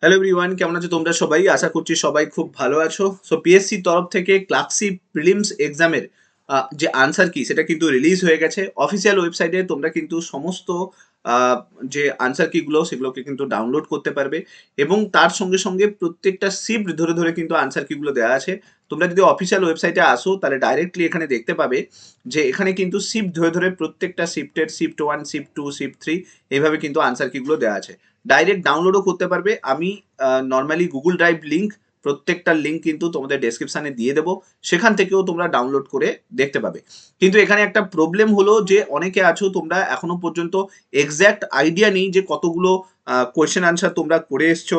Hello everyone, কেমন আছো তোমরা সবাই? আশা করছি সবাই খুব ভালো আছো। সো পিএসসি তরফ থেকে ক্লার্কশিপ প্রিলিমস এক্সামের যে আনসার কি সেটা কিন্তু রিলিজ হয়ে গেছে অফিসিয়াল ওয়েবসাইটে। তোমরা কিন্তু সমস্ত আহ, যে আনসার কিগুলো সেগুলোকে কিন্তু ডাউনলোড করতে পারবে এবং তার সঙ্গে সঙ্গে প্রত্যেকটা শিফট ধরে ধরে কিন্তু আনসার কিগুলো দেওয়া আছে। তোমরা যদি অফিসিয়াল ওয়েবসাইটে আসো তাহলে ডাইরেক্টলি এখানে দেখতে পাবে যে এখানে কিন্তু শিফট ধরে ধরে প্রত্যেকটা শিফটের শিফট 1, শিফট 2, শিফট 3 এইভাবে কিন্তু আনসার কিগুলো দেওয়া আছে। ডাইরেক্ট ডাউনলোডও করতে পারবে। আমি নর্মালি গুগল ড্রাইভ লিঙ্ক, প্রত্যেকটা লিঙ্ক কিন্তু তোমাদের ডেসক্রিপশনে দিয়ে দেবো, সেখান থেকেও তোমরা ডাউনলোড করে দেখতে পাবে। কিন্তু এখানে একটা প্রবলেম হলো যে অনেকে আছো তোমরা এখনো পর্যন্ত এক্স্যাক্ট আইডিয়া নেই যে কতগুলো কোয়েশ্চেন আনসার তোমরা করে এসছো,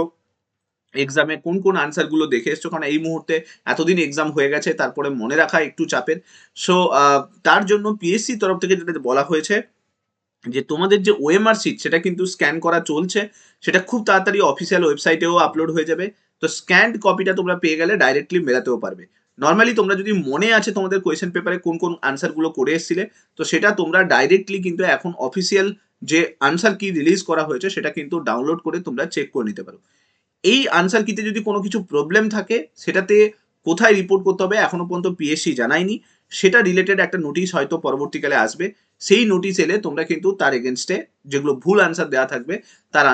এক্সামে কোন কোন আনসার গুলো দেখে এসছো, কারণ এই মুহূর্তে এতদিন এক্সাম হয়ে গেছে, তারপরে মনে রাখা একটু চাপের। সো তার জন্য পিএসসি তরফ থেকে যেটা বলা হয়েছে যে তোমাদের যে ওএমআর শিট সেটা কিন্তু স্ক্যান করা চলছে, সেটা খুব তাড়াতাড়ি অফিসিয়াল ওয়েবসাইটেও আপলোড হয়ে যাবে। তো স্ক্যান্ড কপিটা তোমরা পেয়ে গেলে ডাইরেক্টলি মেলাতেও পারবে। নর্মালি তোমরা যদি মনে আছে তোমাদের কোয়েশ্চেন পেপারে কোন কোন আনসারগুলো করে এসেছিলে, তো সেটা তোমরা ডাইরেক্টলি কিন্তু এখন অফিসিয়াল যে আনসার কি রিলিজ করা হয়েছে সেটা কিন্তু ডাউনলোড করে তোমরা চেক করে নিতে পারো। এই আনসার কিতে যদি কোনো কিছু প্রবলেম থাকে সেটাতে কোথায় রিপোর্ট করতে হবে এখনো পর্যন্ত পিএসসি জানায়নি। সেটা রিলেটেড একটা নোটিশ হয়তো পরবর্তীকালে আসবে। সেই নোটিশ এলে তোমরা কিন্তু তার এগেনস্টে যেগুলো ভুল আনসার দেওয়া থাকবে তার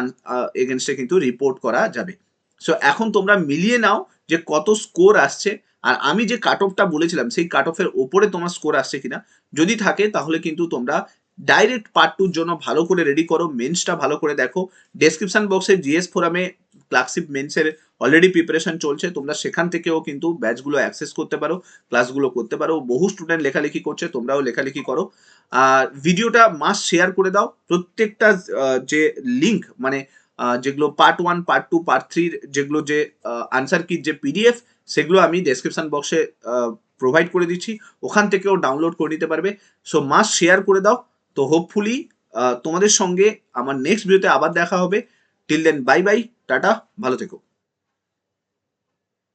এগেনস্টে কিন্তু রিপোর্ট করা যাবে। সো এখন তোমরা মিলিয়ে নাও যে কত স্কোর আসছে, আর আমি যে কাট অফটা বলেছিলাম সেই কাট অফের ওপরে তোমার স্কোর আসছে কিনা। যদি থাকে তাহলে কিন্তু তোমরা ডাইরেক্ট পার্ট টুর জন্য ভালো করে রেডি করো, মেন্সটা ভালো করে দেখো। ডেসক্রিপশন বক্সে জিএস ফোরামে ক্লার্কশিপ মেন্সের অলরেডি প্রিপারেশন চলছে, তোমরা সেখান থেকেও কিন্তু ব্যাচগুলো অ্যাক্সেস করতে পারো, ক্লাসগুলো করতে পারো। বহু স্টুডেন্ট লেখালেখি করছে, তোমরাও লেখালেখি করো। আর ভিডিওটা মাস্ট শেয়ার করে দাও। প্রত্যেকটা যে লিঙ্ক মানে যেগুলো পার্ট 1, পার্ট 2, পার্ট 3 যেগুলো যে আনসার কিট যে পিডিএফ, সেগুলো আমি ডেসক্রিপশন বক্সে প্রোভাইড করে দিচ্ছি, ওখান থেকেও ডাউনলোড করে নিতে পারবে। সো মাস্ট শেয়ার করে দাও। তো হোপফুলি তোমাদের সঙ্গে আমার নেক্সট ভিডিওতে আবার দেখা হবে। Till then bye bye, tata, ভালো থেকো।